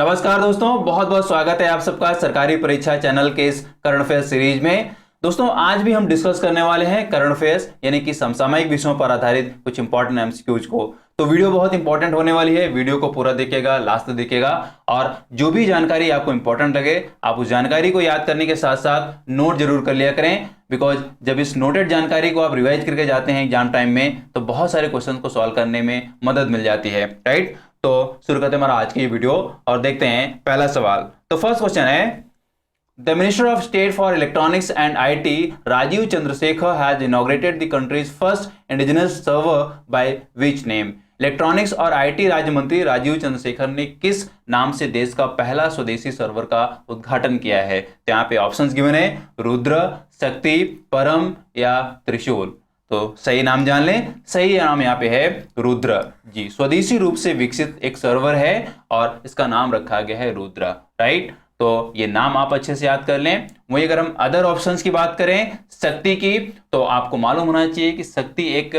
नमस्कार दोस्तों, बहुत बहुत स्वागत है आप सबका सरकारी परीक्षा चैनल के इस करंट अफेयर्स सीरीज में। दोस्तों आज भी हम डिस्कस करने वाले हैं करंट अफेयर्स यानी कि समसामयिक विषयों पर आधारित कुछ इंपॉर्टेंट एमसीक्यूज को। तो वीडियो बहुत इंपॉर्टेंट होने वाली है, वीडियो को पूरा देखिएगा, लास्ट तक देखिएगा और जो भी जानकारी आपको इंपॉर्टेंट लगे आप उस जानकारी को याद करने के साथ साथ नोट जरूर कर लिया करें। बिकॉज जब इस नोटेड जानकारी को आप रिवाइज करके जाते हैं एग्जाम टाइम में तो बहुत सारे क्वेश्चन को सॉल्व करने में मदद मिल जाती है, राइट। तो शुरू करते हैं हमारा आज की ये वीडियो और देखते हैं पहला सवाल। तो फर्स्ट क्वेश्चन है, the minister of state for electronics and IT Rajeev Chandrasekhar has inaugurated the country's first indigenous server by which name. Electronics और आईटी राज्य मंत्री राजीव चंद्रशेखर ने किस नाम से देश का पहला स्वदेशी सर्वर का उद्घाटन किया है। तो यहाँ पे ऑप्शंस गिवन है, रुद्र, शक्ति, परम या त्रिशूल। तो सही नाम जान लें, सही नाम यहाँ पे है रुद्र जी। स्वदेशी रूप से विकसित एक सर्वर है और इसका नाम रखा गया है रुद्र, राइट। तो ये नाम आप अच्छे से याद कर लें। वहीं अगर हम अदर ऑप्शंस की बात करें शक्ति की, तो आपको मालूम होना चाहिए कि शक्ति एक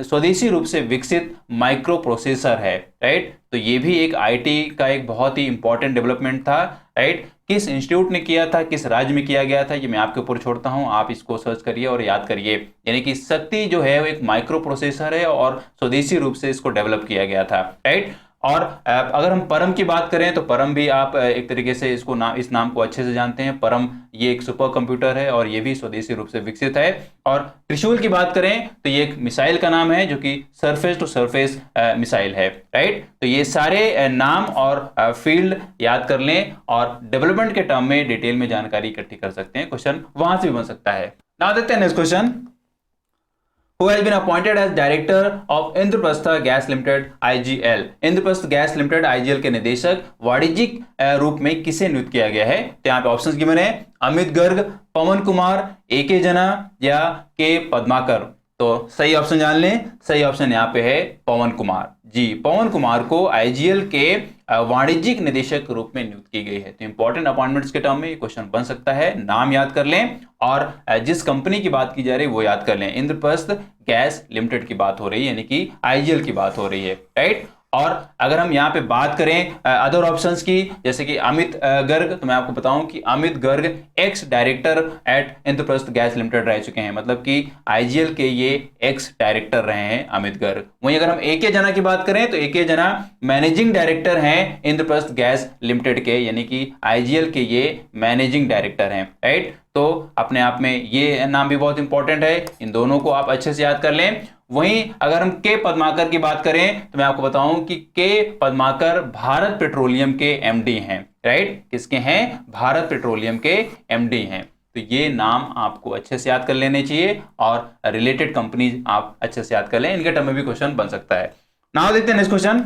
स्वदेशी रूप से विकसित माइक्रो प्रोसेसर है, राइट। तो ये भी एक आईटी का एक बहुत ही इंपॉर्टेंट डेवलपमेंट था, राइट। किस इंस्टीट्यूट ने किया था, किस राज्य में किया गया था, ये मैं आपके ऊपर छोड़ता हूं, आप इसको सर्च करिए और याद करिए। यानी कि शक्ति जो है वो एक माइक्रो प्रोसेसर है और स्वदेशी रूप से इसको डेवलप किया गया था, राइट। और अगर हम परम की बात करें तो परम भी आप एक तरीके से इसको इस नाम को अच्छे से जानते हैं। परम ये एक सुपर कंप्यूटर है और ये भी स्वदेशी रूप से विकसित है। और त्रिशूल की बात करें तो ये एक मिसाइल का नाम है जो कि सरफेस टू सरफेस मिसाइल है, राइट। तो ये सारे नाम और फील्ड याद कर लें और डेवलपमेंट के टर्म में डिटेल में जानकारी इकट्ठी कर सकते हैं। क्वेश्चन वहां से भी बन सकता है। नाउ देखते हैं next question. Who has been appointed as director of Indraprastha gas limited IGL। Indraprastha gas limited IGL के निदेशक वाणिज्यिक रूप में किसे नियुक्त किया गया है। तो यहाँ पे ऑप्शंस गिवन है, अमित गर्ग, पवन कुमार, AK जना या K पद्माकर। तो सही ऑप्शन जान लें, सही ऑप्शन यहाँ पे है पवन कुमार जी। पवन कुमार को IGL के वाणिज्यिक निदेशक के रूप में नियुक्त की गई है। तो इंपॉर्टेंट अपॉइंटमेंट्स के टर्म में ये क्वेश्चन बन सकता है। नाम याद कर लें और जिस कंपनी की बात की जा रही है वो याद कर लें। इंद्रप्रस्थ गैस लिमिटेड की बात हो रही है यानी कि IGL की बात हो रही है, राइट। और अगर हम यहाँ पे बात करें अदर ऑप्शंस की, जैसे कि अमित गर्ग, तो मैं आपको बताऊं कि Amit Garg ex director at Indraprastha gas limited रह चुके हैं, मतलब कि IGL के ये एक्स डायरेक्टर रहे हैं अमित गर्ग। वहीं अगर हम AK जना की बात करें तो AK जना मैनेजिंग डायरेक्टर हैं इंद्रप्रस्थ गैस लिमिटेड के, यानी कि IGL के ये मैनेजिंग डायरेक्टर हैं, राइट। तो अपने आप में ये नाम भी बहुत इंपॉर्टेंट है, इन दोनों को आप अच्छे से याद कर लें। वहीं अगर हम K पद्माकर की बात करें तो मैं आपको बताऊं कि K पद्माकर भारत पेट्रोलियम के MD हैं, राइट। किसके हैं? भारत पेट्रोलियम के MD हैं। तो ये नाम आपको अच्छे से याद कर लेने चाहिए और रिलेटेड कंपनीज आप अच्छे से याद कर लें, इनके टर्म में भी क्वेश्चन बन सकता है। नाउ देखते हैं next question.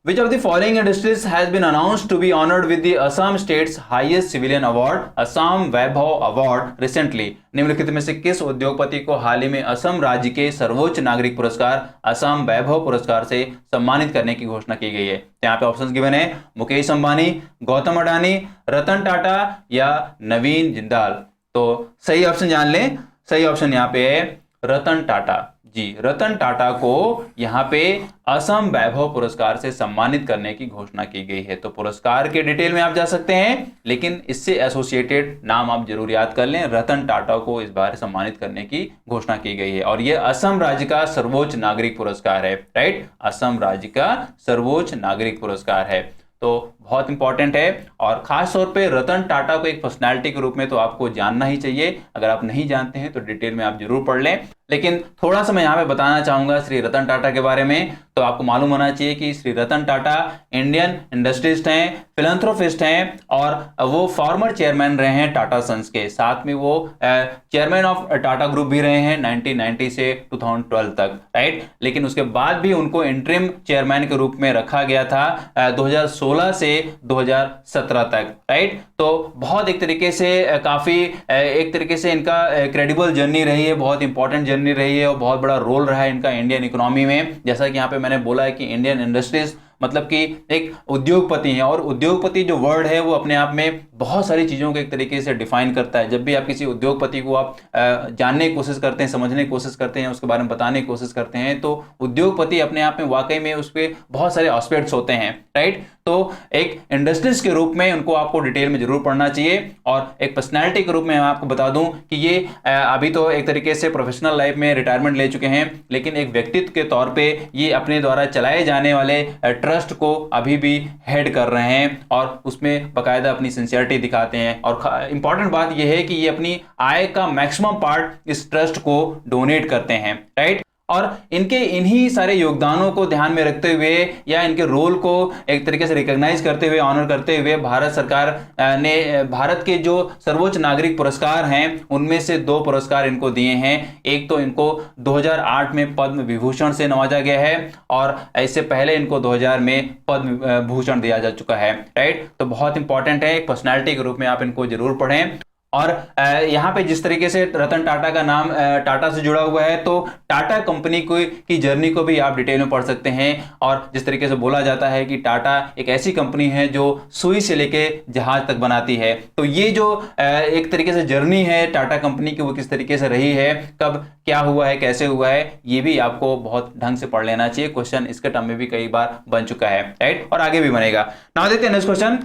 Which of the following industries has been announced to be honored with the Assam State's highest civilian award, Assam Vaibhav Award, recently? निम्नलिखित में से किस उद्योगपति को हाल ही में असम राज्य के सर्वोच्च नागरिक पुरस्कार असम वैभव पुरस्कार से सम्मानित करने की घोषणा की गई है। तो यहाँ पे ऑप्शंस गिवन है, मुकेश अंबानी, गौतम अडानी, रतन टाटा या नवीन जिंदाल। तो सही ऑप्शन जान लें, सही ऑप्शन यहाँ पे है रतन टाटा जी। रतन टाटा को यहाँ पे असम वैभव पुरस्कार से सम्मानित करने की घोषणा की गई है। तो पुरस्कार के डिटेल में आप जा सकते हैं, लेकिन इससे एसोसिएटेड नाम आप जरूर याद कर लें। रतन टाटा को इस बार सम्मानित करने की घोषणा की गई है और यह असम राज्य का सर्वोच्च नागरिक पुरस्कार है, राइट। असम राज्य का सर्वोच्च नागरिक पुरस्कार है, तो बहुत इंपॉर्टेंट है। और खास तौर पे रतन टाटा को एक पर्सनालिटी के रूप में तो आपको जानना ही चाहिए। अगर आप नहीं जानते हैं तो डिटेल में आप जरूर पढ़ लें, लेकिन थोड़ा सा मैं यहाँ पे बताना चाहूंगा श्री रतन टाटा के बारे में। तो आपको मालूम होना चाहिए कि श्री रतन टाटा इंडियन इंडस्ट्रिस्ट हैं, फिलैंथ्रोपिस्ट हैं और वो फॉर्मर चेयरमैन रहे हैं टाटा सन्स के। साथ में वो चेयरमैन ऑफ टाटा ग्रुप भी रहे हैं 1990 से 2012 तक, राइट। लेकिन उसके बाद भी उनको इंटरिम चेयरमैन के रूप में रखा गया था 2016 से 2017 तक, राइट। तो बहुत एक तरीके से काफी एक तरीके से इनका क्रेडिबल जर्नी रही है, बहुत इंपॉर्टेंट जर्नी रही है और बहुत बड़ा रोल रहा है इनका इंडियन इकोनॉमी में। जैसा कि यहाँ पे मैंने बोला है कि इंडियन इंडस्ट्रीज मतलब कि एक उद्योगपति हैं, और उद्योगपति जो वर्ड है वो अपने आप में बहुत सारी चीज़ों को एक तरीके से डिफाइन करता है। जब भी आप किसी उद्योगपति को आप जानने की कोशिश करते हैं, समझने की कोशिश करते हैं, उसके बारे में बताने की कोशिश करते हैं, तो उद्योगपति अपने आप में वाकई में उसके बहुत सारे एस्पेक्ट्स होते हैं, राइट। तो एक इंडस्ट्रिस्ट के रूप में उनको आपको डिटेल में जरूर पढ़ना चाहिए। और एक पर्सनैलिटी के रूप में मैं आपको बता दूं कि ये अभी तो एक तरीके से प्रोफेशनल लाइफ में रिटायरमेंट ले चुके हैं, लेकिन एक व्यक्तित्व के तौर पे ये अपने द्वारा चलाए जाने वाले ट्रस्ट को अभी भी हेड कर रहे हैं और उसमें बाकायदा अपनी सिंसियरिटी दिखाते हैं। और इंपॉर्टेंट बात यह है कि ये अपनी आय का मैक्सिमम पार्ट इस ट्रस्ट को डोनेट करते हैं, राइट। और इनके इन्हीं सारे योगदानों को ध्यान में रखते हुए या इनके रोल को एक तरीके से रिकॉग्नाइज करते हुए, ऑनर करते हुए भारत सरकार ने भारत के जो सर्वोच्च नागरिक पुरस्कार हैं उनमें से 2 पुरस्कार इनको दिए हैं। एक तो इनको 2008 में पद्म विभूषण से नवाजा गया है और इससे पहले इनको 2000 में पद्म भूषण दिया जा चुका है, राइट। तो बहुत इंपॉर्टेंट है, एक पर्सनैलिटी के रूप में आप इनको जरूर पढ़ें। और यहाँ पे जिस तरीके से रतन टाटा का नाम टाटा से जुड़ा हुआ है, तो टाटा कंपनी की जर्नी को भी आप डिटेल में पढ़ सकते हैं। और जिस तरीके से बोला जाता है कि टाटा एक ऐसी कंपनी है जो सुई से लेके जहाज तक बनाती है, तो ये जो एक तरीके से जर्नी है टाटा कंपनी की वो किस तरीके से रही है, कब क्या हुआ है, कैसे हुआ है, ये भी आपको बहुत ढंग से पढ़ लेना चाहिए। क्वेश्चन इसके टर्म में भी कई बार बन चुका है, राइट, और आगे भी बनेगा। नाउ देखते हैं next question.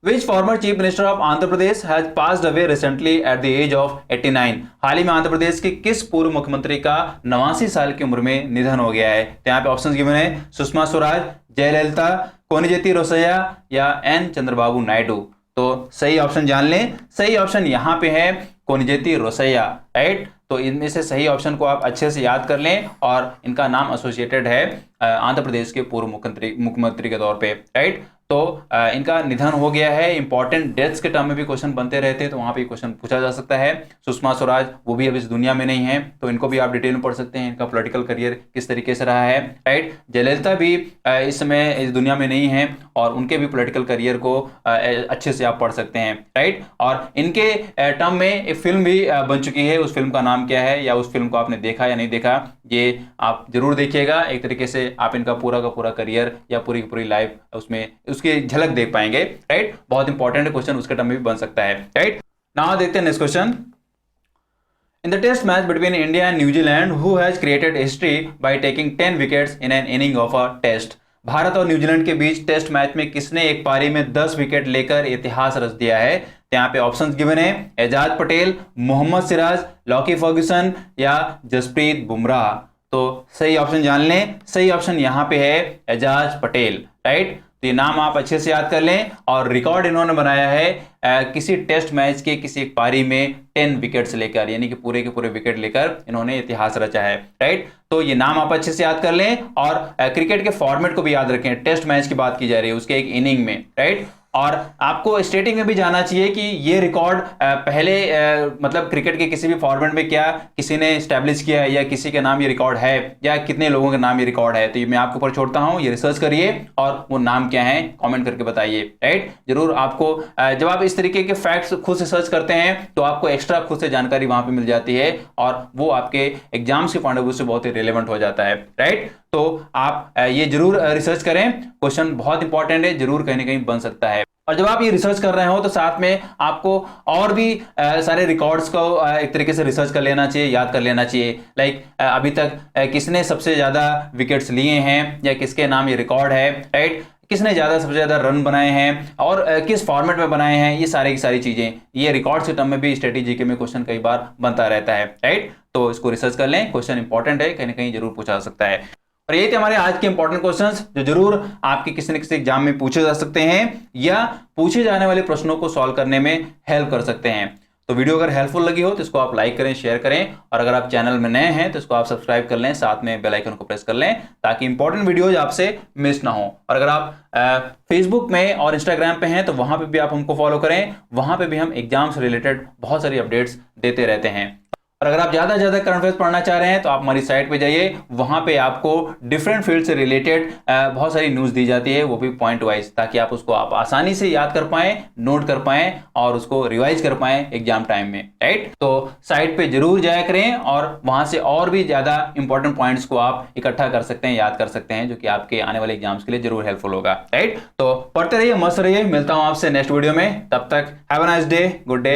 Which former Chief Minister of Andhra Pradesh has passed away recently at the age of 89? हाल ही में आंध्र प्रदेश के किस पूर्व मुख्यमंत्री का 89 साल की उम्र में निधन हो गया है? तो यहाँ पे ऑप्शंस गिवन है, सुषमा स्वराज, जयललिता, कोनिजेती रोसैया या एन चंद्रबाबू नायडू। तो सही ऑप्शन जान लें, सही ऑप्शन यहाँ पे है कोनिजेती रोसैया, राइट। तो इनमें से सही ऑप्शन को आप अच्छे से याद कर लें और इनका नाम एसोसिएटेड है आंध्र प्रदेश के पूर्व मुख्यमंत्री के तौर पे, राइट। तो इनका निधन हो गया है। इंपॉर्टेंट डेथ्स के टर्म में भी क्वेश्चन बनते रहते हैं, तो वहां पे क्वेश्चन पूछा जा सकता है। सुषमा स्वराज वो भी अब इस दुनिया में नहीं है, तो इनको भी आप डिटेल में पढ़ सकते हैं, इनका पॉलिटिकल करियर किस तरीके से रहा है, राइट। जयललिता भी इस समय इस दुनिया में नहीं है और उनके भी पॉलिटिकल करियर को अच्छे से आप पढ़ सकते हैं, राइट। और इनके टर्म में एक फिल्म भी बन चुकी है, उस फिल्म का नाम क्या है या उस फिल्म को आपने देखा या नहीं देखा, ये आप जरूर देखिएगा। एक तरीके से आप इनका पूरा का पूरा करियर या पूरी की पूरी लाइफ उसमें उसकी झलक देख पाएंगे, राइट। बहुत इंपॉर्टेंट क्वेश्चन उसके टर्म में भी बन सकता है, राइट। नाउ देखते हैं next question. In the test match between India and New Zealand, who has created history by taking 10 wickets in an inning of a test? Bharat और न्यूजीलैंड के बीच टेस्ट मैच में किसने एक पारी में 10 विकेट लेकर इतिहास रच दिया है? तो यहाँ पे ऑप्शंस गिवन है, एजाज पटेल, मोहम्मद सिराज, लॉकी फर्ग्यूसन या जसप्रीत बुमराह। तो सही ऑप्शन जान लें, सही ऑप्शन यहाँ पे है एजाज पटेल, राइट। तो ये नाम आप अच्छे से याद कर लें। और रिकॉर्ड इन्होंने बनाया है किसी टेस्ट मैच के किसी एक पारी में 10 विकेट्स लेकर, यानी कि पूरे के पूरे विकेट लेकर इन्होंने इतिहास रचा है, राइट। तो ये नाम आप अच्छे से याद कर लें और क्रिकेट के फॉर्मेट को भी याद रखें। टेस्ट मैच की बात की जा रही है, उसके एक इनिंग में, राइट। और आपको स्टेटिंग में भी जाना चाहिए कि ये रिकॉर्ड पहले मतलब क्रिकेट के किसी भी फॉर्मेट में क्या किसी ने स्टैब्लिश किया है या किसी के नाम ये रिकॉर्ड है या कितने लोगों के नाम ये रिकॉर्ड है। तो ये मैं आपके ऊपर छोड़ता हूं, ये रिसर्च करिए और वो नाम क्या है कमेंट करके बताइए, राइट। जरूर आपको जब आप इस तरीके के फैक्ट्स खुद से सर्च करते हैं तो आपको एक्स्ट्रा खुद से जानकारी वहां पर मिल जाती है और वो आपके एग्जाम्स के पॉइंट ऑफ व्यू से बहुत ही रिलेवेंट हो जाता है, राइट। तो आप ये जरूर रिसर्च करें, क्वेश्चन बहुत इंपॉर्टेंट है, जरूर कहीं ना कहीं बन सकता है। और जब आप ये रिसर्च कर रहे हो तो साथ में आपको और भी सारे रिकॉर्ड्स को एक तरीके से रिसर्च कर लेना चाहिए, याद कर लेना चाहिए। लाइक अभी तक किसने सबसे ज्यादा विकेट्स लिए हैं या किसके नाम ये रिकॉर्ड है, राइट। किसने सबसे ज्यादा रन बनाए हैं और किस फॉर्मेट में बनाए हैं, ये सारी की सारी चीजें ये रिकॉर्ड के टर्म में भी स्ट्रेटेजी के में क्वेश्चन कई बार बनता रहता है, राइट। तो इसको रिसर्च कर लें, क्वेश्चन इंपॉर्टेंट है, कहीं ना कहीं जरूर पूछा जा सकता है। और ये थे हमारे आज के इंपॉर्टेंट क्वेश्चंस जो जरूर आपके किसी न किसी एग्जाम में पूछे जा सकते हैं या पूछे जाने वाले प्रश्नों को सॉल्व करने में हेल्प कर सकते हैं। तो वीडियो अगर हेल्पफुल लगी हो तो इसको आप लाइक करें, शेयर करें और अगर आप चैनल में नए हैं तो इसको आप सब्सक्राइब कर लें, साथ में बेल आइकन को प्रेस कर लें ताकि इंपॉर्टेंट वीडियोज आपसे मिस ना हो। और अगर आप फेसबुक में और इंस्टाग्राम पे हैं तो वहां पे भी आप हमको फॉलो करें, वहां पे भी हम एग्जाम से रिलेटेड बहुत सारी अपडेट्स देते रहते हैं। और अगर आप ज्यादा से ज्यादा करंट अफेयर्स पढ़ना चाह रहे हैं तो आप हमारी साइट पे जाइए, वहां पे आपको डिफरेंट फील्ड से रिलेटेड बहुत सारी न्यूज दी जाती है, वो भी पॉइंट वाइज, ताकि आप उसको आप आसानी से याद कर पाए, नोट कर पाए और उसको रिवाइज कर पाए एग्जाम टाइम में, राइट। तो साइट पे जरूर जाया करें और वहां से और भी ज्यादा इंपॉर्टेंट पॉइंट्स को आप इकट्ठा कर सकते हैं, याद कर सकते हैं, जो कि आपके आने वाले एग्जाम्स के लिए जरूर हेल्पफुल होगा, राइट। तो पढ़ते रहिए, मस्त रहिए, मिलता हूं आपसे नेक्स्ट वीडियो में, तब तक have a nice day, good day.